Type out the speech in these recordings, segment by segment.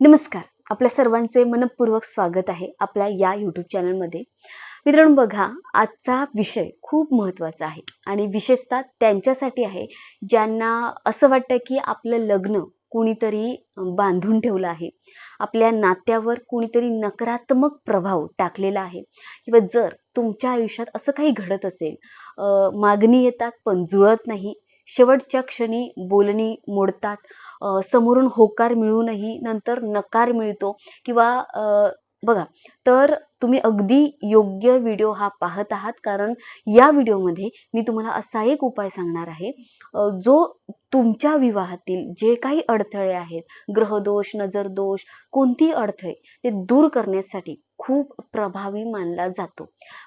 नमस्कार. आपल्या सर्वांचे मनपूर्वक स्वागत आहे आपल्या या YouTube चॅनलमध्ये. मित्रांनो बघा, आजचा विषय खूप महत्त्वाचा आहे आणि विशेषतः त्यांच्यासाठी आहे ज्यांना असं वाटतं की आपलं लग्न कुणीतरी बांधून ठेवलं आहे. आपल्या नात्यावर कुणीतरी नकारात्मक प्रभाव टाकलेला आहे किंवा जर तुमच्या आयुष्यात असं काही घडत असेल, मागणी येतात पण जुळत नाही. शेवटच्या क्षणी बोलणी मोडतात. समोरून होकार मिळूनही नंतर नकार मिळतो किंवा बघा, तर तुम्ही अगदी योग्य व्हिडिओ हा पाहत आहात, कारण या व्हिडिओमध्ये मी तुम्हाला असा एक उपाय सांगणार आहे जो तुमच्या विवाहातील जे काही अडथळे आहेत, ग्रहदोष, नजरदोष, कोणतीही अडथळे ते दूर करण्यासाठी खूप प्रभावी मानला जातो.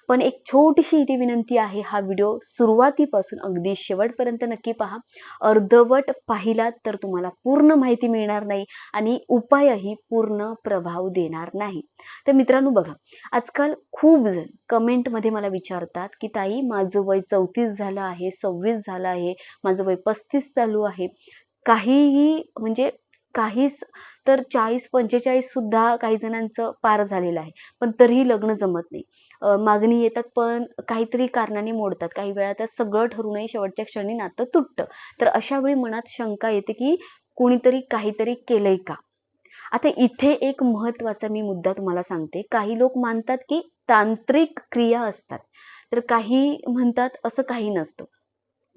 पण एक छोटीशी इथे विनंती आहे, हा व्हिडिओ सुरुवातीपासून अगदी शेवटपर्यंत नक्की पहा. अर्धवट पाहिलात तर तुम्हाला पूर्ण माहिती मिळणार नाही आणि उपायही पूर्ण प्रभाव देणार नाही. तर मित्रांनो बघा, आजकाल खूप जण कमेंटमध्ये मला विचारतात की ताई, माझं वय 34 झालं आहे, 26 झालं आहे, माझं वय 35 चालू आहे. काहीही म्हणजे काहीच तर 40-45 सुद्धा काही जणांचं पार झालेलं आहे, पण तरीही लग्न जमत नाही. मागणी येतात पण काहीतरी कारणाने मोडतात. काही वेळा तर सगळं ठरूनही शेवटच्या क्षणी नातं तुटतं. तर अशा वेळी मनात शंका येते की कोणीतरी काहीतरी केलंय का? आता इथे एक महत्त्वाचा मी मुद्दा तुम्हाला सांगते. काही लोक मानतात की तांत्रिक क्रिया असतात, तर काही म्हणतात असं काही नसतं.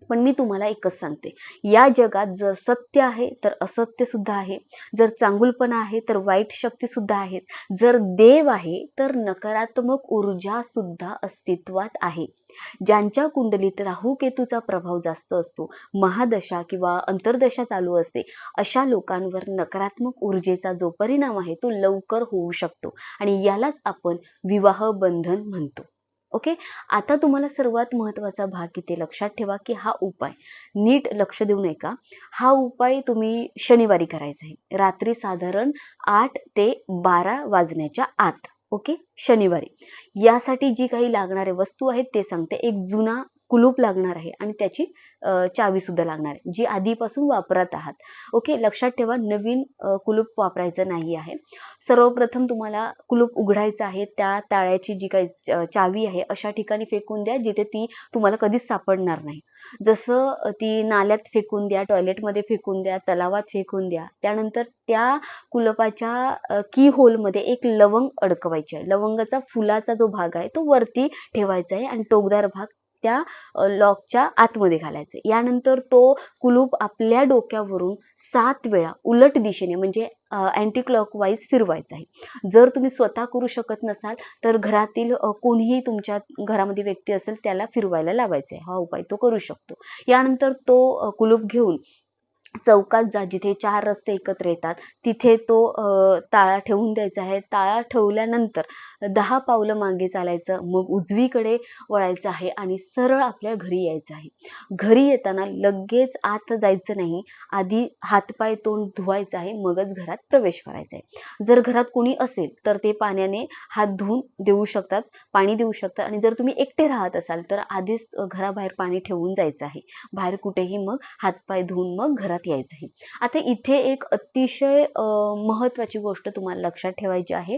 पण मी तुम्हाला एकच सांगते, या जगात जर सत्य आहे तर असत्य सुद्धा आहे, जर चांगुलपणा आहे तर वाईट शक्ती सुद्धा आहेत, जर देव आहे तर नकारात्मक ऊर्जा सुद्धा अस्तित्वात आहे. ज्यांच्या कुंडलीत राहू केतूचा प्रभाव जास्त असतो, महादशा किंवा अंतर्दशा चालू असते, अशा लोकांवर नकारात्मक ऊर्जेचा जो परिणाम आहे तो लवकर होऊ शकतो आणि यालाच आपण विवाह बंधन म्हणतो. ओके. आता तुम्हाला सर्वात महत्त्वाचा भाग इथे लक्षात ठेवा की हा उपाय नीट लक्ष देऊ नये का, हा उपाय तुम्ही शनिवारी करायचा आहे, रात्री साधारण 8 ते 12 वाजण्याच्या आत. ओके, शनिवारी. यासाठी जी काही लागणारे वस्तू आहेत ते सांगते. एक जुना कुलूप लागणार आहे आणि त्याची चावी सुद्धा लागणार आहे, जी आधीपासून वापरत आहात. ओके, लक्षात ठेवा, नवीन कुलूप वापरायचं नाही आहे. सर्वप्रथम तुम्हाला कुलूप उघडायचं आहे, त्या ताळ्याची जी काही चावी आहे अशा ठिकाणी फेकून द्या जिथे ती तुम्हाला कधीच सापडणार नाही. जसं ती नाल्यात फेकून द्या, टॉयलेटमध्ये फेकून द्या, तलावात फेकून द्या. त्यानंतर त्या कुलपाच्या की होलमध्ये एक लवंग अडकवायची आहे. लवंगाचा फुलाचा जो भाग आहे तो वरती ठेवायचा आहे आणि टोकदार भाग त्या लॉकच्या आतमध्ये घालायचा. यानंतर तो कुलूप आपल्या डोक्यावरून 7 वेळा उलट दिशेने म्हणजे अँटी क्लॉकवाईज फिरवायचा आहे. जर तुम्ही स्वतः करू शकत नसाल तर घरातील कोणीही तुमच्या घरामध्ये व्यक्ती असेल त्याला फिरवायला लावायचा आहे. हा उपाय तो करू शकतो. यानंतर तो कुलूप घेऊन चौकात जा, जिथे 4 रस्ते एकत्र येतात, तिथे तो ताळा ठेवून द्यायचा आहे. ताळा ठेवल्यानंतर 10 पावलं मागे चालायचं, मग उजवीकडे वळायचं आहे आणि सरळ आपल्या घरी यायचं आहे. घरी येताना लगेच आत जायचं नाही, आधी हातपाय तोंड धुवायचं आहे, मगच घरात प्रवेश करायचा आहे. जर घरात कोणी असेल तर ते पाण्याने हात धुवून देऊ शकतात, पाणी देऊ शकतात आणि जर तुम्ही एकटे राहत असाल तर आधीच घराबाहेर पाणी ठेवून जायचं आहे. बाहेर कुठेही मग हातपाय धुवून मग घरात यायचं आहे. आता इथे एक अतिशय महत्त्वाची गोष्ट तुम्हाला लक्षात ठेवायची आहे.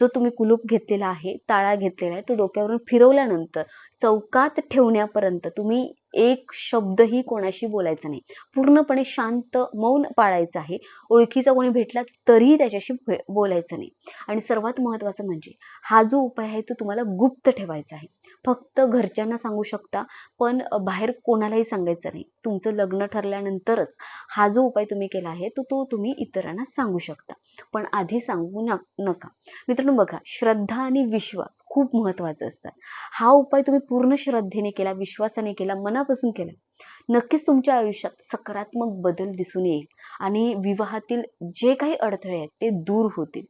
जो तुम्ही कुलूप घेतलेला आहे, ताळा घेतलेला आहे, तो डोक्यावरून फिरवल्यानंतर चौकात ठेवण्यापर्यंत तुम्ही एक शब्दही कोणाशी बोलायचा नाही. पूर्णपणे शांत मौन पाळायचं आहे. ओळखीचा कोणी भेटला तरीही त्याच्याशी बोलायचं नाही. आणि सर्वात महत्त्वाचं म्हणजे हा जो उपाय आहे तो तुम्हाला गुप्त ठेवायचा आहे. फक्त घरच्यांना सांगू शकता, पण बाहेर कोणालाही सांगायचं नाही. तुमचं लग्न ठरल्यानंतरच हा जो उपाय तुम्ही केला आहे तो तुम्ही इतरांना सांगू शकता, पण आधी सांगू नका. मित्रांनो बघा, श्रद्धा आणि विश्वास खूप महत्त्वाचे असतात. हा उपाय तुम्ही पूर्ण श्रद्धेने केला, विश्वासाने केला, मनापासून केला, नक्कीच तुमच्या आयुष्यात सकारात्मक बदल दिसून येईल आणि विवाहातील जे काही अडथळे आहेत ते दूर होतील.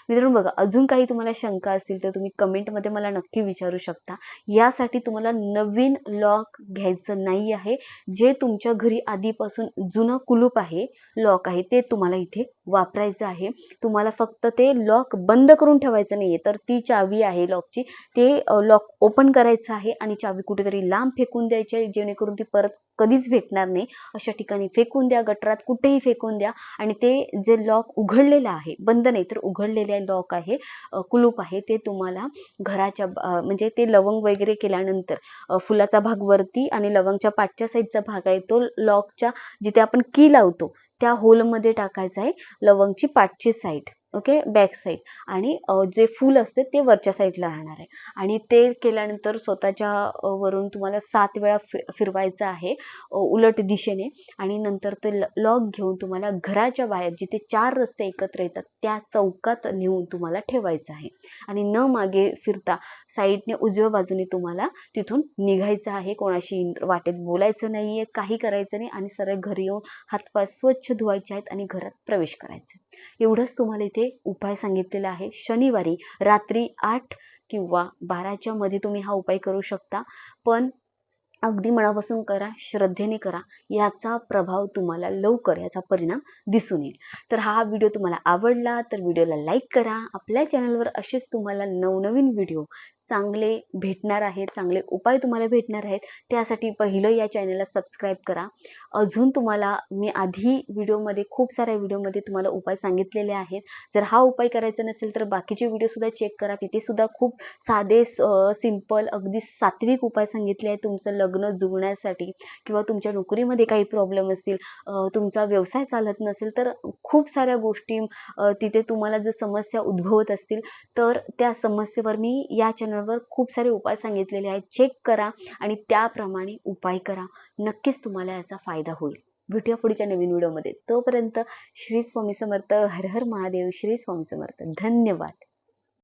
मित्रांनो बघा, अजून काही तुम्हाला शंका असतील तर तुम्ही कमेंटमध्ये मला नक्की विचारू शकता. यासाठी तुम्हाला नवीन लॉक घ्यायचं नाही आहे. जे तुमच्या घरी आधीपासून जुनं कुलूप आहे, लॉक आहे, ते तुम्हाला इथे वापरायचं आहे. तुम्हाला फक्त ते लॉक बंद करून ठेवायचं नाहीये, तर ती चावी आहे लॉकची, ते लॉक ओपन करायचं आहे आणि चावी कुठेतरी लांब फेकून द्यायची आहे, जेणेकरून ती परत कधीच भेटणार नाही अशा ठिकाणी फेकून द्या, गटारात कुठेही फेकून द्या. आणि ते जे लॉक उघडलेलं आहे, बंद नाही तर उघडलेले लॉक आहे, कुलूप आहे, ते तुम्हाला घराच्या म्हणजे ते लवंग वगैरे केल्यानंतर फुलाचा भाग वरती आणि लवंगच्या पाठच्या साईडचा भाग आहे तो लॉकच्या जिथे आपण की लावतो त्या होलमध्ये टाकायचा आहे, लवंगची पाठची साईड, ओके, बॅक साईड. आणि जे फूल असते ते वरच्या साईडला राहणार आहे. आणि ते केल्यानंतर स्वतःच्या वरून तुम्हाला 7 वेळा फिरवायचं आहे उलट दिशेने. आणि नंतर ते लॉक घेऊन तुम्हाला घराच्या बाहेर जिथे 4 रस्ते एकत्र येतात त्या चौकात नेऊन तुम्हाला ठेवायचं आहे. आणि न मागे फिरता साईडने उजव्या बाजूने तुम्हाला तिथून निघायचं आहे. कोणाशी वाटेत बोलायचं नाहीये, काही करायचं नाही आणि सरळ घरी येऊन हातपाय स्वच्छ धुवायचे आहेत आणि घरात प्रवेश करायचा. एवढंच तुम्हाला इथे उपाय सांगितलेला आहे. शनिवारी रात्री 8 किंवा 12च्या मध्ये तुम्ही हा उपाय करू शकता, पण अगदी मनापासून करा, श्रद्धेने करा. याचा प्रभाव तुम्हाला लवकर, याचा परिणाम दिसून येईल. तर हा व्हिडिओ तुम्हाला आवडला तर व्हिडिओला लाईक करा. आपल्या चॅनलवर असेच तुम्हाला नवनवीन व्हिडिओ चांगले भेटणार आहेत, चांगले उपाय तुम्हाला भेटणार आहेत. त्यासाठी पहिलं या चॅनलला सबस्क्राईब करा. अजून तुम्हाला मी आधी व्हिडिओमध्ये, खूप साऱ्या व्हिडिओमध्ये तुम्हाला उपाय सांगितलेले आहेत. जर हा उपाय करायचा नसेल तर बाकीचे व्हिडिओ सुद्धा चेक करा. तिथे सुद्धा खूप साधे सिंपल अगदी सात्विक उपाय सांगितले आहेत तुमचं लग्न जुळण्यासाठी. किंवा तुमच्या नोकरीमध्ये काही प्रॉब्लेम असतील, तुमचा व्यवसाय चालत नसेल, तर खूप साऱ्या गोष्टी तिथे तुम्हाला जर समस्या उद्भवत असतील तर त्या समस्येवर मी या चॅनलवर खूप सारे उपाय सांगितलेले आहेत. चेक करा आणि त्याप्रमाणे उपाय करा. नक्कीच तुम्हाला याचा फायदा होईल. भेटूया पुढच्या नवीन व्हिडिओमध्ये. तोपर्यंत श्री स्वामी समर्थ. हर हर महादेव. श्री स्वामी समर्थ. धन्यवाद.